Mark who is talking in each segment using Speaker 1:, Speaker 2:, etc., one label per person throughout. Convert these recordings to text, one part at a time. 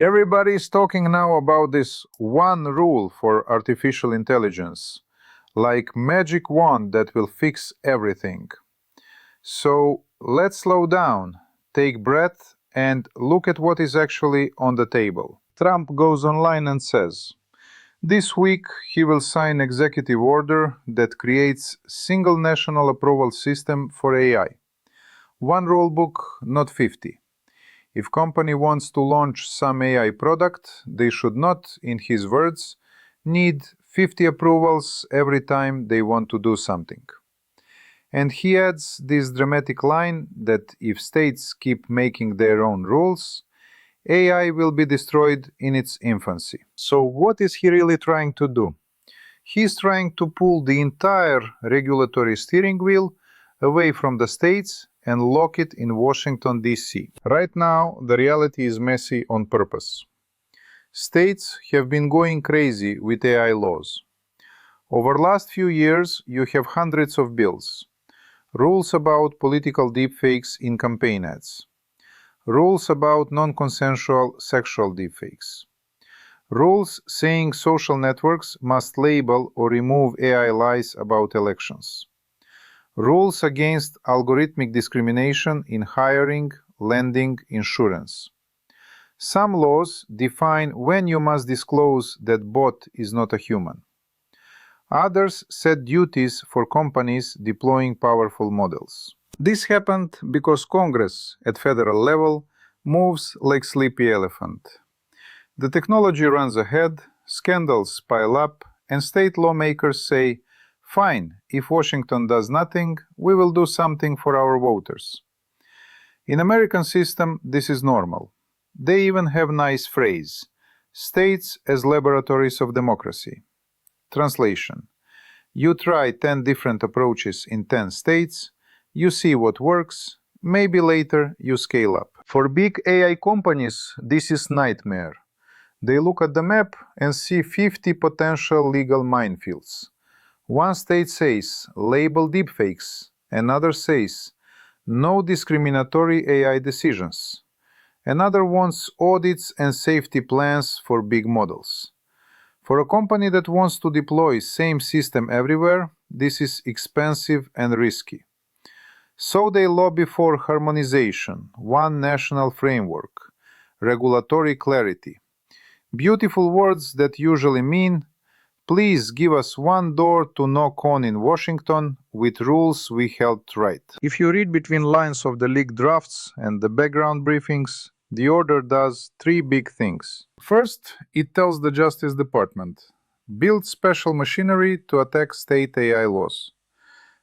Speaker 1: Everybody is talking now about this one rule for artificial intelligence, like magic wand that will fix everything. So let's slow down, take breath, and look at what is actually on the table. Trump goes online and says, this week he will sign executive order that creates single national approval system for AI. One rulebook, not 50. If company wants to launch some AI product, they should not, in his words, need 50 approvals every time they want to do something. And he adds this dramatic line that if states keep making their own rules, AI will be destroyed in its infancy. So what is he really trying to do? He's trying to pull the entire regulatory steering wheel away from the states and lock it in Washington, D.C. Right now, the reality is messy on purpose. States have been going crazy with AI laws. Over the last few years, you have hundreds of bills. Rules about political deepfakes in campaign ads. Rules about non-consensual sexual deepfakes. Rules saying social networks must label or remove AI lies about elections. Rules against algorithmic discrimination in hiring, lending, insurance. Some laws define when you must disclose that bot is not a human. Others set duties for companies deploying powerful models. This happened because Congress, at federal level, moves like sleepy elephant. The technology runs ahead, scandals pile up, and state lawmakers say, fine, if Washington does nothing, we will do something for our voters. In American system, this is normal. They even have nice phrase, states as laboratories of democracy. Translation. You try 10 different approaches in 10 states, you see what works, maybe later you scale up. For big AI companies, this is nightmare. They look at the map and see 50 potential legal minefields. One state says, label deepfakes. Another says, no discriminatory AI decisions. Another wants audits and safety plans for big models. For a company that wants to deploy same system everywhere, this is expensive and risky. So they lobby for harmonization, one national framework, regulatory clarity. Beautiful words that usually mean, please give us one door to knock on in Washington with rules we helped write. If you read between lines of the leaked drafts and the background briefings, the order does three big things. First, it tells the Justice Department, build special machinery to attack state AI laws.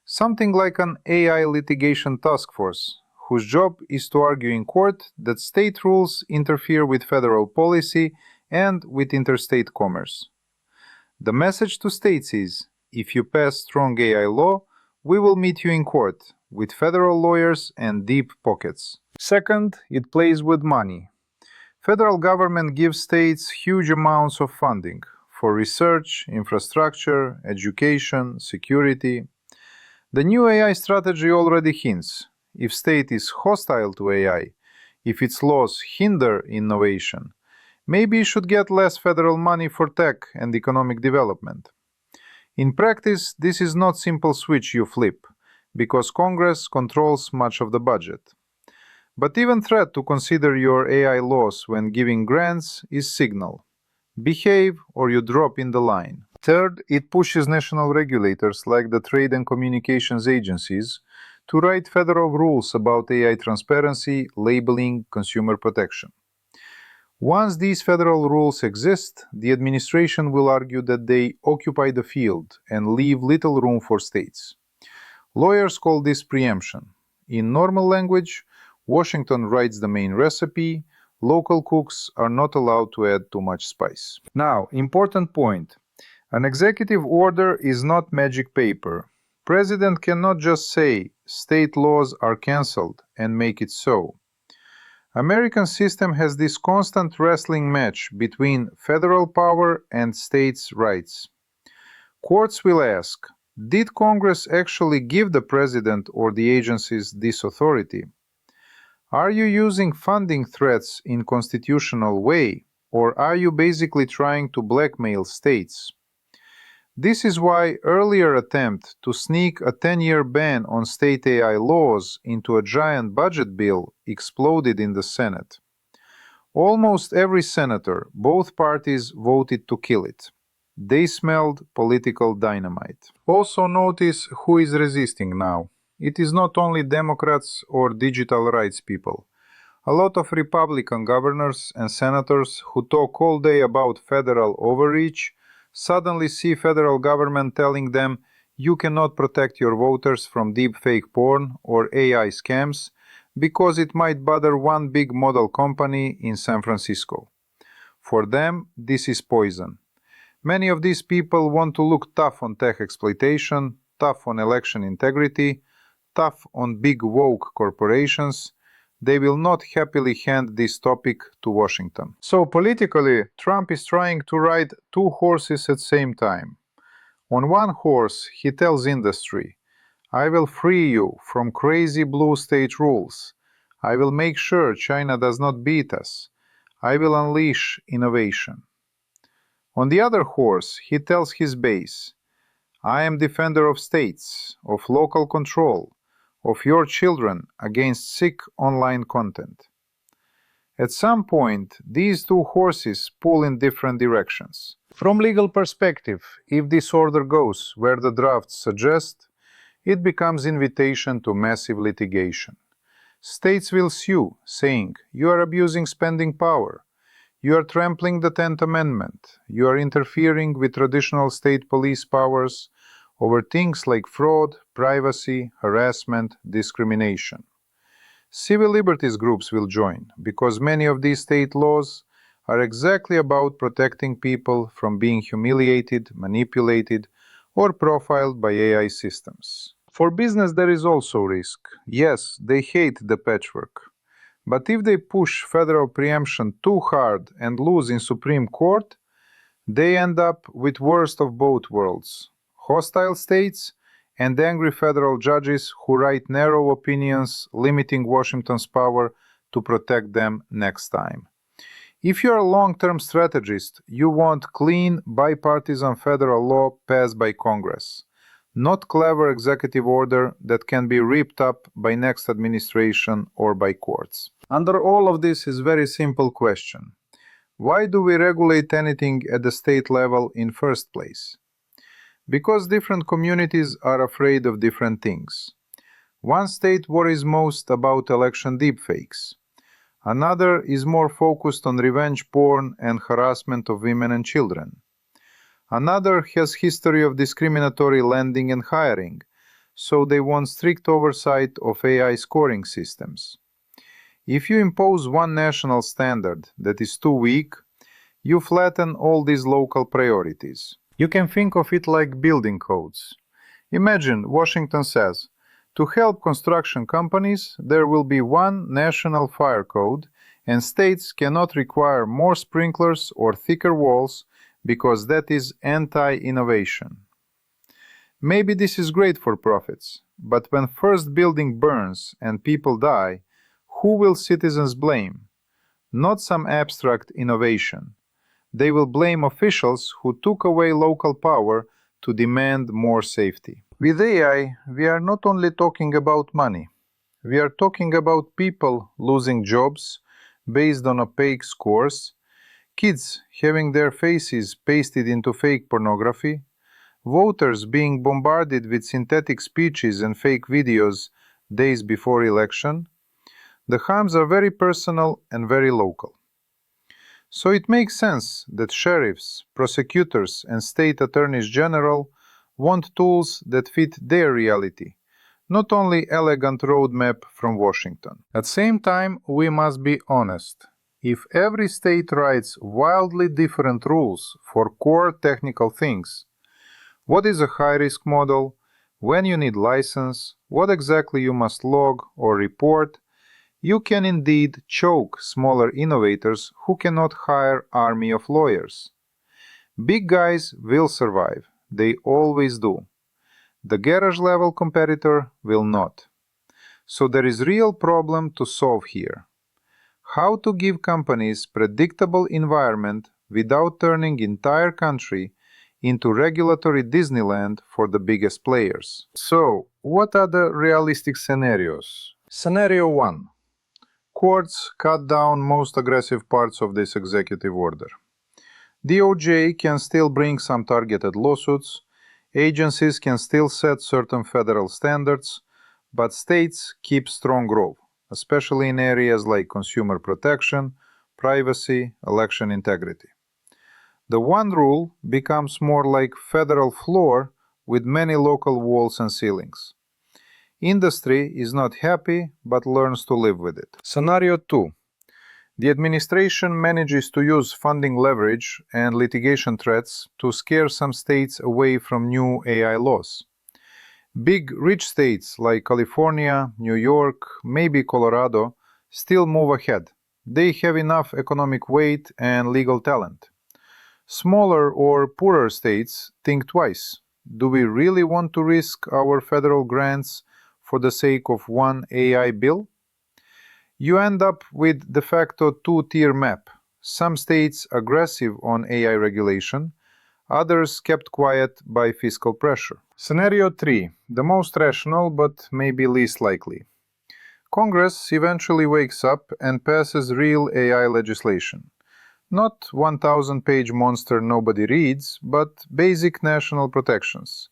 Speaker 1: Something like an AI litigation task force, whose job is to argue in court that state rules interfere with federal policy and with interstate commerce. The message to states is, if you pass strong AI law, we will meet you in court, with federal lawyers and deep pockets. Second, it plays with money. Federal government gives states huge amounts of funding for research, infrastructure, education, security. The new AI strategy already hints, if state is hostile to AI, if its laws hinder innovation, maybe it should get less federal money for tech and economic development. In practice, this is not simple switch you flip, because Congress controls much of the budget. But even threat to consider your AI laws when giving grants is signal. Behave or you drop in the line. Third, it pushes national regulators like the Trade and Communications agencies to write federal rules about AI transparency, labeling, consumer protection. Once these federal rules exist, the administration will argue that they occupy the field and leave little room for states. Lawyers call this preemption. In normal language, Washington writes the main recipe, local cooks are not allowed to add too much spice. Now, important point. An executive order is not magic paper. President cannot just say, state laws are cancelled, and make it so. American system has this constant wrestling match between federal power and states' rights. Courts will ask, did Congress actually give the president or the agencies this authority? Are you using funding threats in constitutional way? Or are you basically trying to blackmail states? This is why earlier attempt to sneak a 10-year ban on state AI laws into a giant budget bill exploded in the Senate. Almost every senator, both parties voted to kill it. They smelled political dynamite. Also notice who is resisting now. It is not only Democrats or digital rights people. A lot of Republican governors and senators who talk all day about federal overreach suddenly see federal government telling them you cannot protect your voters from deepfake porn or AI scams because it might bother one big model company in San Francisco. For them, this is poison. Many of these people want to look tough on tech exploitation, tough on election integrity, tough on big woke corporations. They will not happily hand this topic to Washington. So politically, Trump is trying to ride two horses at the same time. On one horse, he tells industry, I will free you from crazy blue state rules. I will make sure China does not beat us. I will unleash innovation. On the other horse, he tells his base, I am defender of states, of local control, of your children against sick online content. At some point, these two horses pull in different directions. From legal perspective, if this order goes where the drafts suggest, it becomes invitation to massive litigation. States will sue, saying, you are abusing spending power. You are trampling the 10th Amendment. You are interfering with traditional state police powers over things like fraud, privacy, harassment, discrimination. Civil liberties groups will join because many of these state laws are exactly about protecting people from being humiliated, manipulated, or profiled by AI systems. For business, there is also risk. Yes, they hate the patchwork. But if they push federal preemption too hard and lose in Supreme Court, they end up with worst of both worlds. Hostile states and angry federal judges who write narrow opinions limiting Washington's power to protect them next time. If you're a long-term strategist, you want clean, bipartisan federal law passed by Congress, not clever executive order that can be ripped up by next administration or by courts. Under all of this is very simple question. Why do we regulate anything at the state level in first place? Because different communities are afraid of different things. One state worries most about election deepfakes. Another is more focused on revenge porn and harassment of women and children. Another has history of discriminatory lending and hiring, so they want strict oversight of AI scoring systems. If you impose one national standard that is too weak, you flatten all these local priorities. You can think of it like building codes. Imagine Washington says, to help construction companies, there will be one national fire code, and states cannot require more sprinklers or thicker walls because that is anti-innovation. Maybe this is great for profits, but when first building burns and people die, who will citizens blame? Not some abstract innovation. They will blame officials who took away local power to demand more safety. With AI, we are not only talking about money. We are talking about people losing jobs based on opaque scores, kids having their faces pasted into fake pornography, voters being bombarded with synthetic speeches and fake videos days before election. The harms are very personal and very local. So it makes sense that sheriffs, prosecutors, and state attorneys general want tools that fit their reality, not only elegant roadmap from Washington. At the same time, we must be honest. If every state writes wildly different rules for core technical things, what is a high-risk model, when you need license, what exactly you must log or report, you can indeed choke smaller innovators who cannot hire army of lawyers. Big guys will survive. They always do. The garage-level competitor will not. So there is real problem to solve here. How to give companies predictable environment without turning entire country into regulatory Disneyland for the biggest players. So, what are the realistic scenarios? Scenario 1. Courts cut down most aggressive parts of this executive order. DOJ can still bring some targeted lawsuits, agencies can still set certain federal standards, but states keep strong role, especially in areas like consumer protection, privacy, election integrity. The one rule becomes more like federal floor with many local walls and ceilings. Industry is not happy but learns to live with it. Scenario 2. The administration manages to use funding leverage and litigation threats to scare some states away from new AI laws. Big, rich states like California, New York, maybe Colorado still move ahead. They have enough economic weight and legal talent. Smaller or poorer states think twice. Do we really want to risk our federal grants for the sake of one AI bill? You end up with de facto two-tier map. Some states aggressive on AI regulation, others kept quiet by fiscal pressure. Scenario 3, the most rational but maybe least likely. Congress eventually wakes up and passes real AI legislation. Not 1,000-page monster nobody reads, but basic national protections.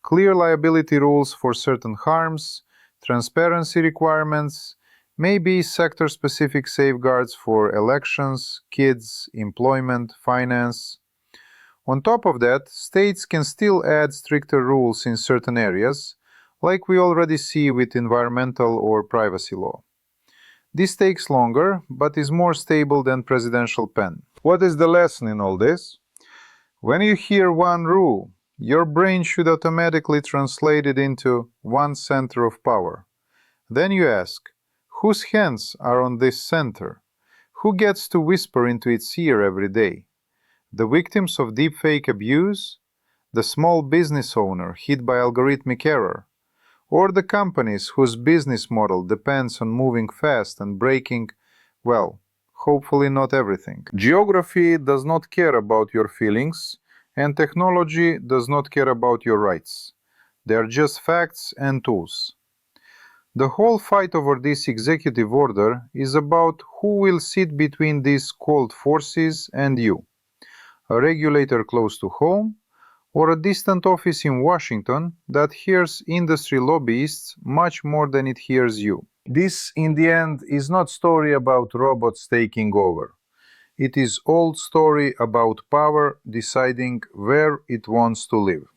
Speaker 1: Clear liability rules for certain harms, transparency requirements, maybe sector-specific safeguards for elections, kids, employment, finance. On top of that, states can still add stricter rules in certain areas, like we already see with environmental or privacy law. This takes longer, but is more stable than presidential pen. What is the lesson in all this? When you hear one rule, your brain should automatically translate it into one center of power. Then you ask, whose hands are on this center? Who gets to whisper into its ear every day? The victims of deepfake abuse? The small business owner hit by algorithmic error? Or the companies whose business model depends on moving fast and breaking, well, hopefully not everything. Geography does not care about your feelings, and technology does not care about your rights. They are just facts and tools. The whole fight over this executive order is about who will sit between these cold forces and you. A regulator close to home, or a distant office in Washington that hears industry lobbyists much more than it hears you. This, in the end, is not story about robots taking over. It is old story about power deciding where it wants to live.